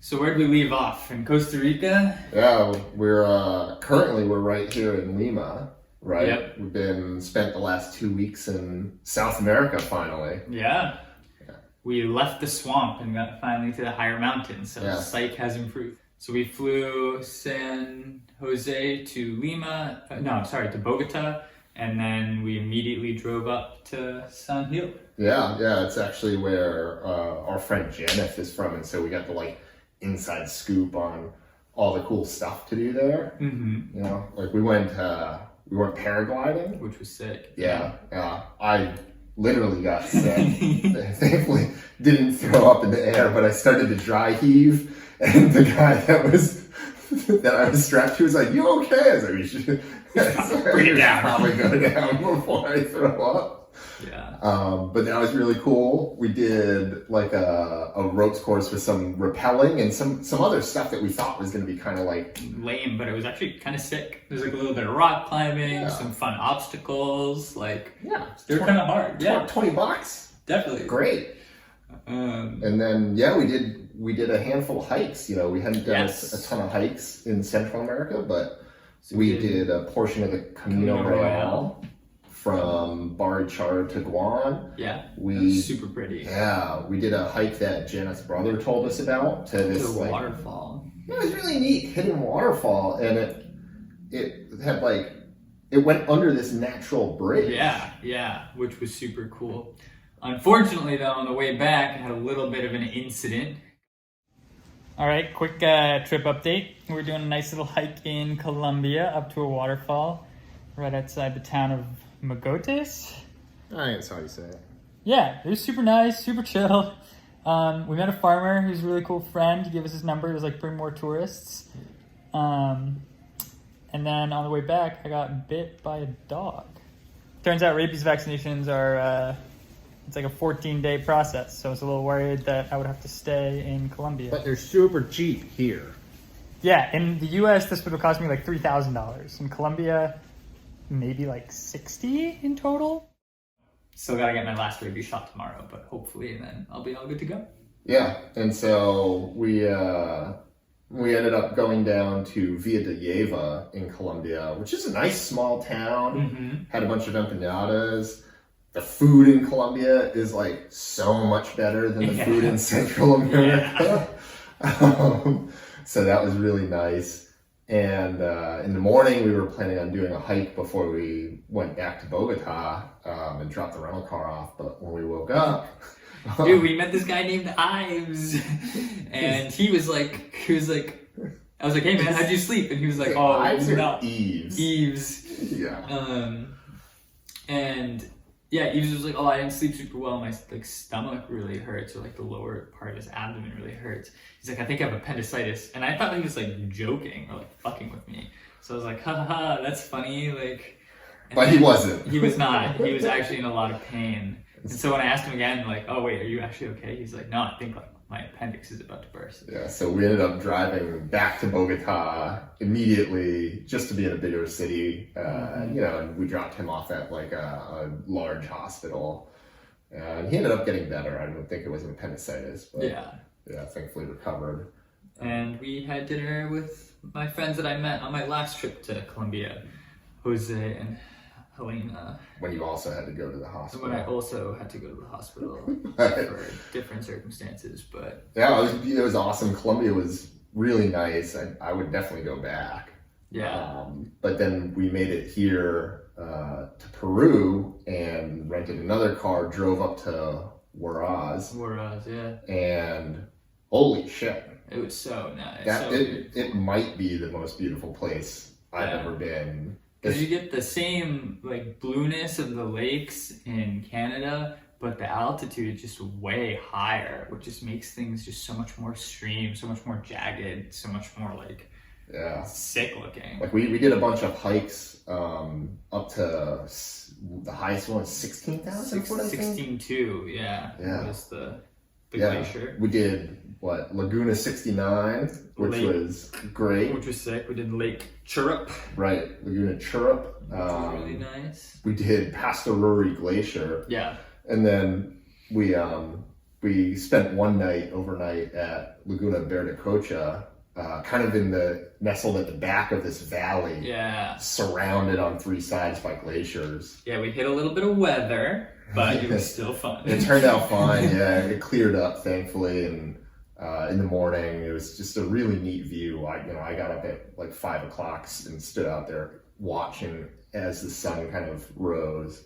So where did we leave off? In Costa Rica? Yeah, we're currently we're right here in Lima, right? Yep. We've spent the last 2 weeks in South America finally. Yeah. We left the swamp and got finally to the higher mountains, so Yeah. psych has improved. So we flew San Jose to to Bogota, and then we immediately drove up to San Gil. Yeah, it's actually where our friend Janet is from, and so we got the inside scoop on all the cool stuff to do there. Mm-hmm. You know, we went paragliding, Which was sick. Yeah. I literally got sick. Thankfully, didn't throw up in the air, but I started to dry heave, and the guy that I was strapped to was like, "You okay?" I was like, "We should bring it down. Probably go down before I throw up." Yeah. But that was really cool. We did a ropes course with some rappelling and some other stuff that we thought was going to be kind of lame, but it was actually kind of sick. There's a little bit of rock climbing, some fun obstacles. They're kind of hard. Yeah, $20. Definitely Great. And then we did a handful of hikes. You know, we hadn't done a ton of hikes in Central America, but we did a portion of the Camino Real from Barichara to Guan. Yeah, was super pretty. Yeah, we did a hike that Janet's brother told us about to this waterfall. It was really neat, hidden waterfall, and it had it went under this natural bridge. Yeah, which was super cool. Unfortunately, though, on the way back, I had a little bit of an incident. All right, quick trip update. We're doing a nice little hike in Colombia up to a waterfall right outside the town of Mogotes. I think that's how you say it. Yeah, it was super nice, super chill. We met a farmer who's a really cool friend. He gave us his number. He was like, bring more tourists. And then on the way back, I got bit by a dog. Turns out rabies vaccinations are, it's like a 14-day process. So I was a little worried that I would have to stay in Colombia. But they're super cheap here. Yeah, in the US, this would have cost me like $3,000. In Colombia, maybe like $60 in total. Still gotta get my last rabies shot tomorrow, but hopefully then I'll be all good to go. Yeah, and so we ended up going down to Villa de Leyva in Colombia, which is a nice small town. Mm-hmm. Had a bunch of empanadas. The food in Colombia is so much better than the food in Central America. So that was really nice. And in the morning, we were planning on doing a hike before we went back to Bogota and dropped the rental car off. But when we woke up... Dude, we met this guy named Ives. And he was like, I was like, hey man, how'd you sleep? And he was like, oh, Ives or no. Eves? Eves. Yeah. And yeah, Eves was like, oh, I didn't sleep super well. My stomach really hurts, or the lower part of his abdomen really hurts. He's like, I think I have appendicitis. And I thought he was joking or fucking with me. So I was like, ha ha ha, that's funny. But he wasn't. He was not. He was actually in a lot of pain. And so when I asked him again, oh wait, are you actually okay? He's like, no, I think my appendix is about to burst. Yeah, so we ended up driving back to Bogota immediately just to be in a bigger city. And we dropped him off at a large hospital. And he ended up getting better. I don't think it was an appendicitis, but yeah, thankfully recovered. And we had dinner with my friends that I met on my last trip to Colombia, Jose and Helena. When you also had to go to the hospital. When I also had to go to the hospital for different circumstances, but... Yeah, it was awesome. Colombia was really nice. I would definitely go back. Yeah. But then we made it here to Peru and rented another car, drove up to Huaraz, yeah. And holy shit. It was so nice. It might be the most beautiful place I've ever been. Because you get the same blueness of the lakes in Canada, but the altitude is just way higher, which just makes things just so much more extreme, so much more jagged, so much more sick looking. We did a bunch of hikes up to the highest one, 16,000 foot, I think? 16.2, yeah. That was the glacier. We did Laguna 69, which was great. Which was sick. We did Lake Chirrup. Right, Laguna Chirrup. Which was really nice. We did Pastoruri Glacier. Yeah. And then we we spent one night overnight at Laguna Bernacocha, kind of nestled at the back of this valley. Yeah. Surrounded on three sides by glaciers. Yeah, we hit a little bit of weather, but it was still fun. It turned out fine, yeah. It cleared up, thankfully, and in the morning, it was just a really neat view. I got up at like 5 o'clock and stood out there watching as the sun kind of rose.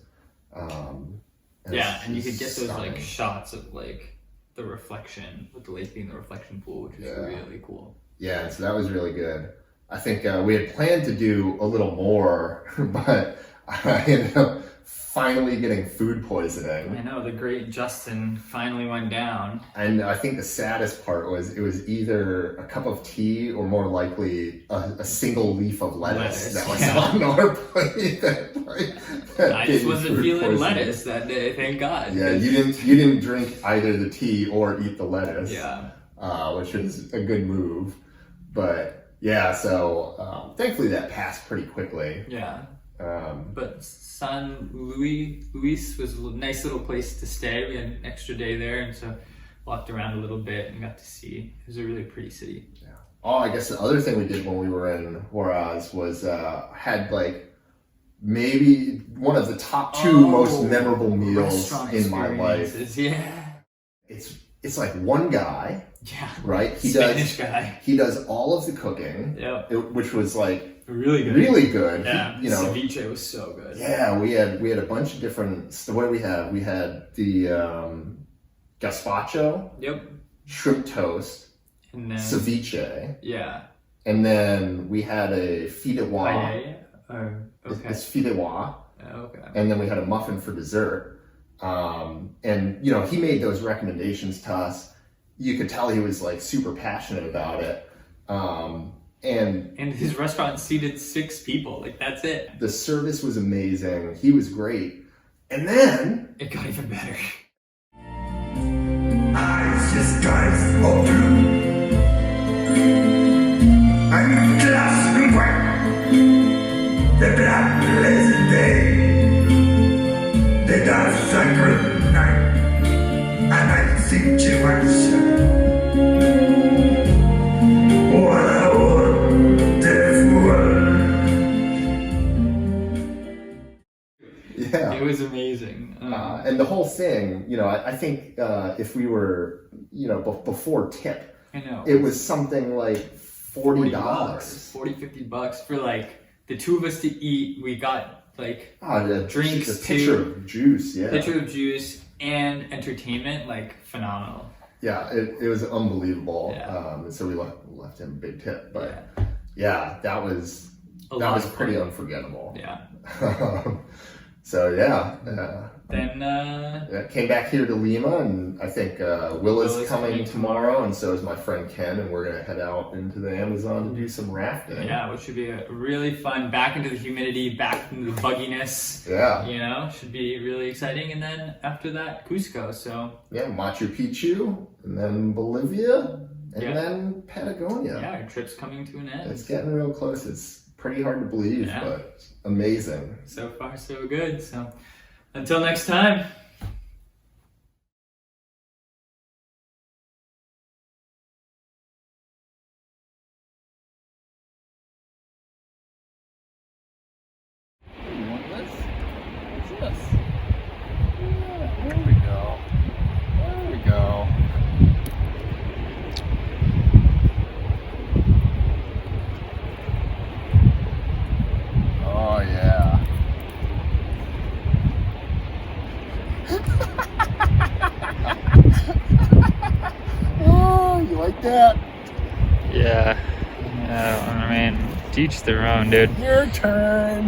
Yeah, and you could get those stunning. like shots of like the reflection, with the lake being the reflection pool, which is really cool. Yeah, and so that was really good. I think we had planned to do a little more, but I ended up finally getting food poisoning. I know, the great Justin finally went down. And I think the saddest part was it was either a cup of tea or more likely a single leaf of lettuce that was on our plate. I just wasn't feeling lettuce that day, thank God. Yeah, you didn't drink either the tea or eat the lettuce. Yeah. Which is a good move. But yeah, so thankfully that passed pretty quickly. Yeah. But San Luis was a nice little place to stay. We had an extra day there, and so walked around a little bit and got to see. It was a really pretty city. Yeah. Oh, I guess the other thing we did when we were in Juarez was had like maybe one of the top two most memorable meals in my life. Yeah. It's like one guy. Yeah. Right? Spanish guy. He does all of the cooking. Yeah. Which was like really good. Really good. Yeah. You know, ceviche was so good. Yeah, we had a bunch of different. So what do we have? We had the gazpacho. Yep. Shrimp toast. And then ceviche. Yeah. And then we had a fideuà. Okay. It's fideuà. Okay. And then we had a muffin for dessert. And you know, he made those recommendations to us. You could tell he was like super passionate about it. And his restaurant seated 6 people. Like, that's it. The service was amazing. He was great. And then it got even better. Eyes just dive open. And glass and white. The black blazing day. The dark sacred night. And I think to myself, what a wonderful world. Yeah. It was amazing. And the whole thing, you know, I think if we were, you know, before tip, I know. It was something like $40. $50 for like the two of us to eat. We got like drinks, a pitcher of juice, pitcher of juice, and entertainment, like phenomenal. Yeah, it was unbelievable. Yeah. And so we left him a big tip, but yeah, that was pretty unforgettable. Yeah. So yeah. Then came back here to Lima, and I think Willa's coming tomorrow, and so is my friend Ken, and we're gonna head out into the Amazon and do some rafting. Yeah, which should be a really fun. Back into the humidity, back into the bugginess. Yeah. You know, should be really exciting. And then after that, Cusco. So yeah, Machu Picchu, and then Bolivia, and then Patagonia. Yeah, our trip's coming to an end. It's getting real close. It's pretty hard to believe, but amazing. So far, so good. So until next time. You want this? What's this? Yeah, there we go. There we go. Oh yeah. Oh, you like that? Yeah. I mean, teach their own, dude. Your turn.